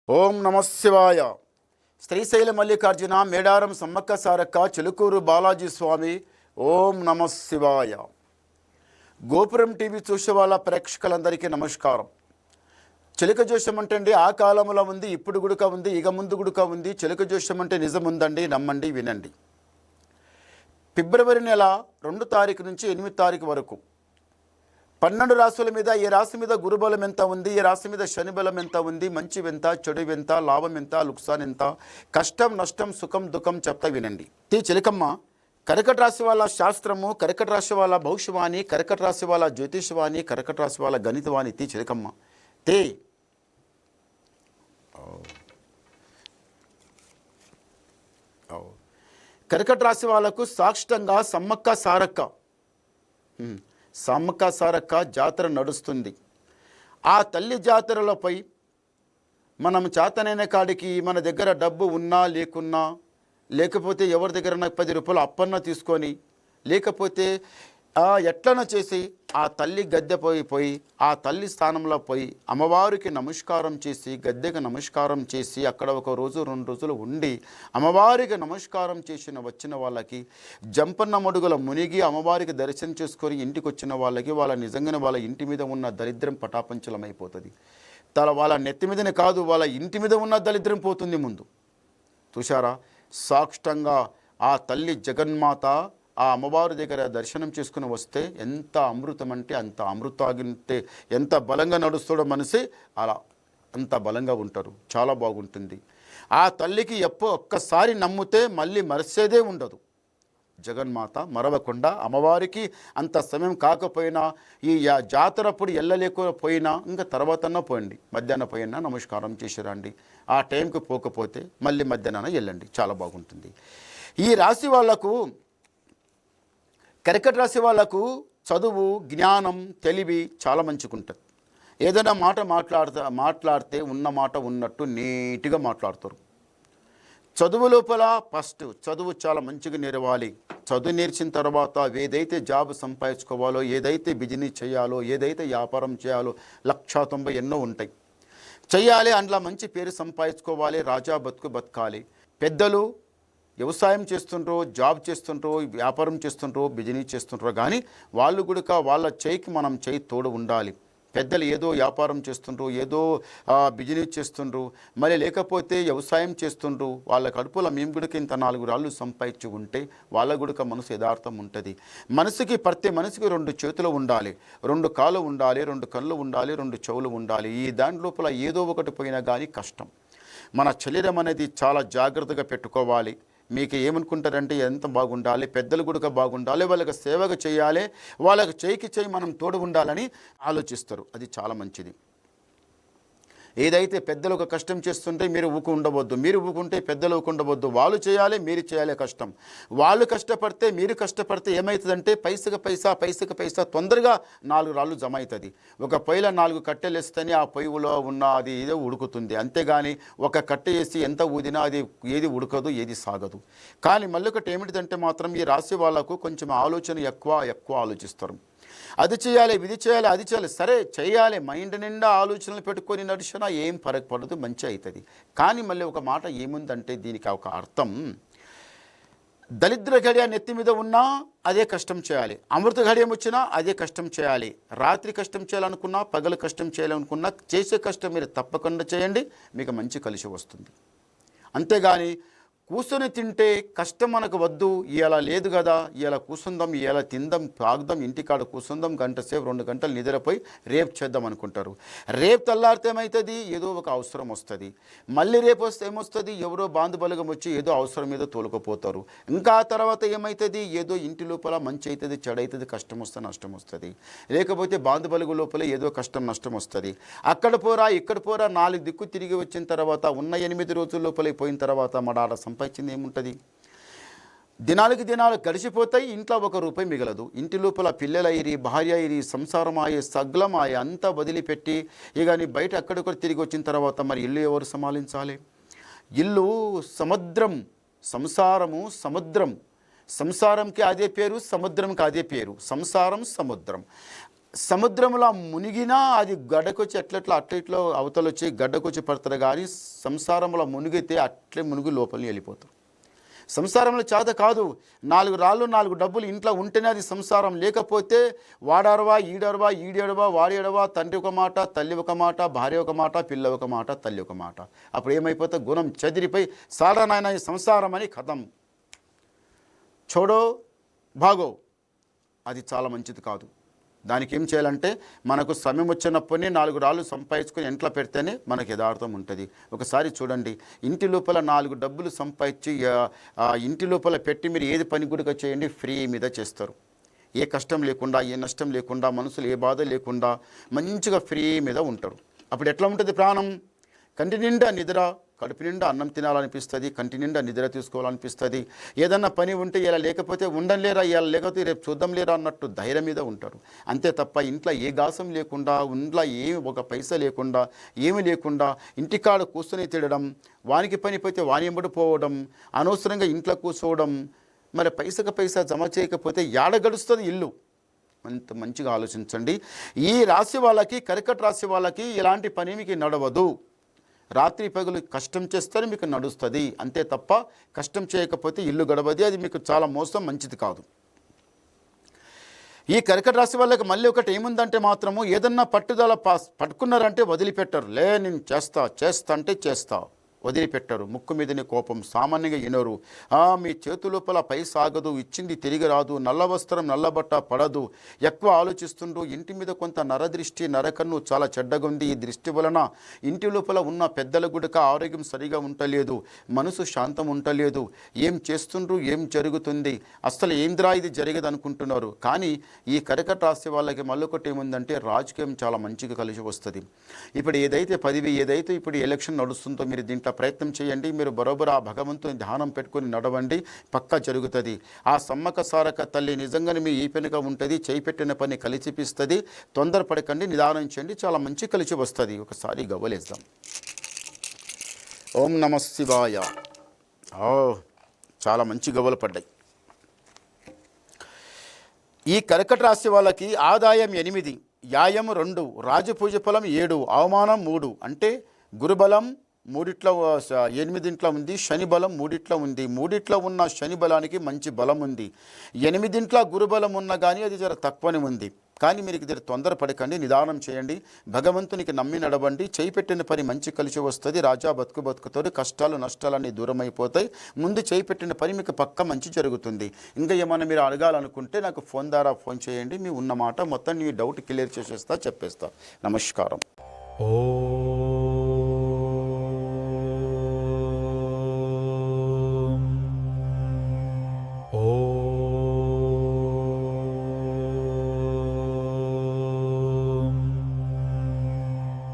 ఓం నమ శివాయ. శ్రీశైల మల్లికార్జున మేడారం సమ్మక్క సారక్క చిలుకూరు బాలాజీ స్వామి. ఓం నమ శివాయ. గోపురం టీవీ చూసే వాళ్ళ ప్రేక్షకులందరికీ నమస్కారం. చిలుక జోషం అంటే ఆ కాలంలో ఉంది, ఇప్పుడు గుడుక ఉంది, ఇక ముందు గుడుక ఉంది. చిలుక జోషం అంటే నిజం ఉందండి, నమ్మండి, వినండి. ఫిబ్రవరి నెల 2 తారీఖు నుంచి 8 తారీఖు వరకు 12 రాశుల మీద ఏ రాశి మీద గురుబలం ఎంత ఉంది, ఏ రాశి మీద శని బలం ఎంత ఉంది, మంచి ఎంత, చెడు ఎంత, లాభం ఎంత, లుక్సాన్ ఎంత, కష్టం నష్టం సుఖం దుఃఖం చెప్తా వినండి. చిలకమ్మ కర్కట రాశి వాళ్ళ శాస్త్రము, కర్కట రాశి వాళ్ళ భవిష్యవాణి, కర్కట రాశి వాళ్ళ జ్యోతిషవాణి, కర్కట రాశి వాళ్ళ గణితవాణి. చిలకమ్మ తే కర్కట రాశి వాళ్ళకు సాక్షితంగా సమ్మక్క సారక్క జాతర నడుస్తుంది. ఆ తల్లి జాతరలపై మనం చేతనైన కాడికి మన దగ్గర డబ్బు ఉన్నా లేకున్నా, లేకపోతే ఎవరి దగ్గర 10 రూపాయలు అప్పన్న తీసుకొని, లేకపోతే ఎట్లన చేసి ఆ తల్లి గద్దె పోయి ఆ తల్లి స్థానంలో పోయి అమ్మవారికి నమస్కారం చేసి, గద్దెకు నమస్కారం చేసి, అక్కడ 1 రోజు 2 రోజులు ఉండి అమ్మవారికి నమస్కారం చేసిన వచ్చిన వాళ్ళకి జంపన్న మడుగుల మునిగి అమ్మవారికి దర్శనం చేసుకొని ఇంటికి వచ్చిన వాళ్ళకి నిజంగానే వాళ్ళ ఇంటి మీద ఉన్న దరిద్రం పటాపంచలమైపోతుంది. వాళ్ళ నెత్తి మీదనే కాదు, వాళ్ళ ఇంటి మీద ఉన్న దరిద్రం పోతుంది ముందు. చూశారా? సాక్షాత్తంగా ఆ తల్లి జగన్మాత ఆ అమ్మవారి దగ్గర దర్శనం చేసుకుని వస్తే ఎంత అమృతం అంటే అంత అమృతాగింటే ఎంత బలంగా నడుస్తాడో మనిషి, అలా అంత బలంగా ఉంటారు. చాలా బాగుంటుంది. ఆ తల్లికి ఒక్కసారి నమ్మితే మళ్ళీ మరిసేదే ఉండదు. జగన్మాత మరవకుండా అమ్మవారికి అంత సమయం కాకపోయినా, ఈ జాతరప్పుడు వెళ్ళలేకపోయినా ఇంకా తర్వాతన్నా పోయండి, మధ్యాహ్నం పోయినా నమస్కారం చేసి రండి. ఆ టైంకి పోకపోతే మళ్ళీ మధ్యాహ్నం వెళ్ళండి, చాలా బాగుంటుంది. ఈ రాశి వాళ్లకు, కర్కట రాశి వాళ్లకు చదువు, జ్ఞానం, తెలివి చాలా మంచిగుంటుంది. ఏదైనా మాట మాట్లాడితే ఉన్న మాట ఉన్నట్టు నీట్గా మాట్లాడతారు. చదువు లోపల ఫస్ట్ చదువు చాలా మంచిగా నేర్వాలి. చదువు నేర్చిన తర్వాత ఏదైతే జాబ్ సంపాదించుకోవాలో, ఏదైతే బిజినెస్ చేయాలో, ఏదైతే వ్యాపారం చేయాలో 190 ఎన్నో ఉంటాయి. చేయాలి, అందులో మంచి పేరు సంపాదించుకోవాలి, రాజా బతకాలి. పెద్దలు వ్యవసాయం చేస్తుండ్రో, జాబ్ చేస్తుండ్రో, వ్యాపారం చేస్తుండ్రో, బిజినెస్ చేస్తుండ్రో, కానీ వాళ్ళు కూడా వాళ్ళ చేయికి మనం చేయి తోడు ఉండాలి. పెద్దలు ఏదో వ్యాపారం చేస్తుండ్రు, ఏదో బిజినెస్ చేస్తుండ్రు, మరి లేకపోతే వ్యవసాయం చేస్తుండ్రు, వాళ్ళ కడుపులో మేము కూడా ఇంత 4 రాళ్ళు సంపాదించి ఉంటే వాళ్ళ కూడా మనసు యథార్థం ఉంటుంది. ప్రతి మనిషికి 2 చేతులు ఉండాలి, 2 కాళ్ళు ఉండాలి, 2 కళ్ళు ఉండాలి, 2 చెవులు ఉండాలి. ఈ దాని లోపల ఏదో ఒకటి పోయినా కానీ కష్టం. మన శరీరం అనేది చాలా జాగ్రత్తగా పెట్టుకోవాలి. మీకు ఏమనుకుంటారంటే ఎంత బాగుండాలి, పెద్దలు కూడా బాగుండాలి, వాళ్ళకి సేవగా చేయాలి, వాళ్ళకి చేయి మనం తోడు ఉండాలని ఆలోచిస్తారు. అది చాలా మంచిది. ఏదైతే పెద్దలు ఒక కష్టం చేస్తుంటే మీరు ఉండవద్దు, మీరు ఊకుంటే పెద్దలు ఉండవద్దు. వాళ్ళు చేయాలి, మీరు చేయాలి కష్టం. వాళ్ళు కష్టపడితే మీరు కష్టపడితే ఏమవుతుందంటే పైసకు పైసా తొందరగా 4 రాళ్ళు జమ అవుతుంది. ఒక పొయ్యిలో 4 కట్టెలు వేస్తేనే ఆ పొయ్యిలో ఉన్న అది ఏదో ఉడుకుతుంది. అంతేగాని ఒక కట్టె వేసి ఎంత ఊదినా అది ఏది ఉడకదు, ఏది సాగదు. కానీ మళ్ళీ ఒకటి ఏమిటిదంటే మాత్రం ఈ రాశి వాళ్ళకు కొంచెం ఆలోచన ఎక్కువ ఆలోచిస్తారు. అది చేయాలి, ఇది చేయాలి, అది చేయాలి. సరే చేయాలి, మైండ్ నిండా ఆలోచనలు పెట్టుకొని నడిచినా ఏం ఫరక్ పడదు, మంచి అవుతుంది. కానీ మళ్ళీ ఒక మాట ఏముందంటే దీనికి ఒక అర్థం, దరిద్ర ఘడియ నెత్తి మీద ఉన్నా అదే కష్టం చేయాలి, అమృత ఘడియం వచ్చినా అదే కష్టం చేయాలి. రాత్రి కష్టం చేయాలనుకున్నా, పగలు కష్టం చేయాలనుకున్నా, చేసే కష్టం మీరు తప్పకుండా చేయండి, మీకు మంచి కలిసి వస్తుంది. అంతేగాని కూర్చొని తింటే కష్టం మనకు వద్దు, ఇలా లేదు కదా, ఇలా కూర్చుందాం, ఇలా తిందాం, తాగుదాం, ఇంటికాడ కూర్చుందాం, 1 గంట సేపు 2 గంటలు నిద్రపోయి రేపు చేద్దాం అనుకుంటారు. రేపు తెల్లారితే ఏమవుతుంది, ఏదో ఒక అవసరం వస్తుంది. మళ్ళీ రేపు వస్తే ఏమొస్తుంది, ఎవరో బాంధుబలగం వచ్చి ఏదో అవసరం మీద తోలుకుపోతారు. ఇంకా తర్వాత ఏమవుతుంది, ఏదో ఇంటి లోపల మంచి అవుతుంది, చెడు అవుతుంది, కష్టం వస్తే నష్టం వస్తుంది. లేకపోతే బాంధుబలుగు లోపల ఏదో కష్టం నష్టం వస్తుంది. అక్కడ పోరా ఇక్కడ పోరా 4 దిక్కు తిరిగి వచ్చిన తర్వాత ఉన్న 8 రోజుల లోపల పోయిన తర్వాత మన సంపాదించింది ఏముంటుంది? దినాలు గడిచిపోతాయి, ఇంట్లో 1 రూపాయి మిగలదు. ఇంటి లోపల పిల్లలయ్యి, భార్య అయ్యి, సంసారం అయ్యి, సగ్లం అయ్యి అంతా వదిలిపెట్టి ఇక నీ బయట అక్కడొక్కడు తిరిగి వచ్చిన తర్వాత మరి ఇల్లు ఎవరు సమాలించాలి? ఇల్లు సముద్రం, సంసారము సముద్రం. సంసారంకి అదే పేరు, సముద్రంకి అదే పేరు. సంసారం సముద్రం. సముద్రంలో మునిగినా అది గడ్డకొచ్చి అట్లట్లా అట్ల ఇట్లో అవతల వచ్చి గడ్డకొచ్చి పడతారు, కానీ సంసారంలో మునిగితే అట్లే మునిగి లోపలికి వెళ్ళిపోతారు. సంసారంలో చేత కాదు, 4 రాళ్ళు 4 డబ్బులు ఇంట్లో ఉంటేనే అది సంసారం. లేకపోతే వాడరవా ఈడరవా ఈడేడవా వాడేడవా, తండ్రి ఒక మాట తల్లి ఒక మాట, భార్య ఒక మాట పిల్ల ఒక మాట తల్లి ఒక మాట. అప్పుడు ఏమైపోతే గుణం చెదిరిపోయి సారా నాయన ఈ సంసారం అని కథం, చూడో భాగో, అది చాలా మంచిది కాదు. దానికి ఏం చేయాలంటే మనకు సమయం వచ్చినప్పుడే 4 రాళ్ళు సంపాదించుకొని ఇంట్లో పెడితేనే మనకు యథార్థం ఉంటుంది. ఒకసారి చూడండి, ఇంటి లోపల 4 డబ్బులు సంపాదించి ఇంటి లోపల పెట్టి మీరు ఏది పని కూడా చేయండి, ఫ్రీ మీద చేస్తారు. ఏ కష్టం లేకుండా ఏ నష్టం లేకుండా మనసులు ఏ బాధ లేకుండా మంచిగా ఫ్రీ మీద ఉంటారు. అప్పుడు ఎట్లా ఉంటుంది ప్రాణం? కంటి నిండా నిద్ర, కడుపు నిండా అన్నం తినాలనిపిస్తుంది, కంటి నిండా నిద్ర తీసుకోవాలనిపిస్తుంది. ఏదన్నా పని ఉంటే ఇలా లేకపోతే ఉండలేరా, ఇలా లేకపోతే రేపు చూద్దాం లేరా అన్నట్టు ధైర్యం మీద ఉంటారు. అంతే తప్ప ఇంట్లో ఏ గాసం లేకుండా, ఇంట్లో ఏమి ఒక పైసా లేకుండా ఏమి లేకుండా ఇంటికాడ కూర్చొని తినడం, వానికి పని పోతే వాని ఎంబడి పోవడం, అనవసరంగా ఇంట్లో కూర్చోవడం, మరి పైసకు పైసా జమ చేయకపోతే ఏడ గడుస్తుంది ఇల్లు? అంత మంచిగా ఆలోచించండి. ఈ రాశి వాళ్ళకి, కర్కట రాశి వాళ్ళకి ఇలాంటి పని మీకు నడవదు. రాత్రి పగలు కష్టం చేస్తే మీకు నడుస్తుంది, అంతే తప్ప కష్టం చేయకపోతే ఇల్లు గడవది. అది మీకు చాలా మోసం, మంచిది కాదు. ఈ కర్కట రాశి వాళ్ళకి మళ్ళీ ఒకటి ఏముందంటే మాత్రము, ఏదన్నా పట్టుదల పట్టుకున్నారంటే వదిలిపెట్టరు. నేను చేస్తా అంటే చేస్తా, వదిలిపెట్టరు. ముక్కు మీదనే కోపం, సామాన్యంగా వినరు. మీ చేతు లోపల పై సాగదు, ఇచ్చింది తిరిగి రాదు, నల్ల వస్త్రం నల్లబట్ట పడదు, ఎక్కువ ఆలోచిస్తుండ్రు. ఇంటి మీద కొంత నరదృష్టి నరకన్ను చాలా చెడ్డగా ఉంది. ఈ దృష్టి వలన ఇంటి లోపల ఉన్న పెద్దల గుడక ఆరోగ్యం సరిగా ఉండలేదు, మనసు శాంతం ఉండలేదు. ఏం చేస్తుండ్రు, ఏం జరుగుతుంది, అసలు ఏంద్రా ఇది జరిగదు అనుకుంటున్నారు. కానీ ఈ కర్కట రాశి వాళ్ళకి మళ్ళొకటి ఏముందంటే, రాజకీయం చాలా మంచిగా కలిసి వస్తుంది. ఇప్పుడు ఏదైతే పదవి, ఏదైతే ఇప్పుడు ఎలక్షన్ నడుస్తుందో, మీరు దీంట్లో ప్రయత్నం చేయండి. మీరు బరోబర్ ఆ భగవంతుని ధ్యానం పెట్టుకొని నడవండి, పక్కా జరుగుతుంది. ఆ సమ్మక సారక తల్లి నిజంగానే మీ ఈ పనిగా ఉంటుంది, చేయిపెట్టిన పని కలిసిపిస్తుంది. తొందరపడకండి, నిదానం చేయండి, చాలా మంచి కలిసి వస్తుంది. ఒకసారి గవ్వలేద్దాం. ఓం నమ శివాయ. చాలా మంచి గవ్వలు పడ్డాయి. ఈ కర్కట రాశి వాళ్ళకి ఆదాయం 8, యాయం 2, రాజపూజ ఫలం 7, అవమానం 3. అంటే గురుబలం 8 ఉంది, శని బలం 3 ఉంది. 3 ఉన్న శని బలానికి మంచి బలం ఉంది. 8 గురుబలం ఉన్నా కానీ అది జర తక్కువనే ఉంది. కానీ మీరు ఇది తొందరపడకండి, నిదానం చేయండి, భగవంతునికి నమ్మి నడవండి. చేయిపెట్టిన పని మంచి కలిసి వస్తుంది. రాజా బతుకుతాడు, కష్టాలు నష్టాలన్నీ దూరం అయిపోతాయి. ముందు చేయిపెట్టిన పని మీకు పక్క మంచి జరుగుతుంది. ఇంకా ఏమైనా మీరు అడగాలనుకుంటే నాకు ఫోన్ ద్వారా ఫోన్ చేయండి. మీ ఉన్నమాట మొత్తం నీ డౌట్ క్లియర్ చేసేస్తా, చెప్పేస్తా. నమస్కారం.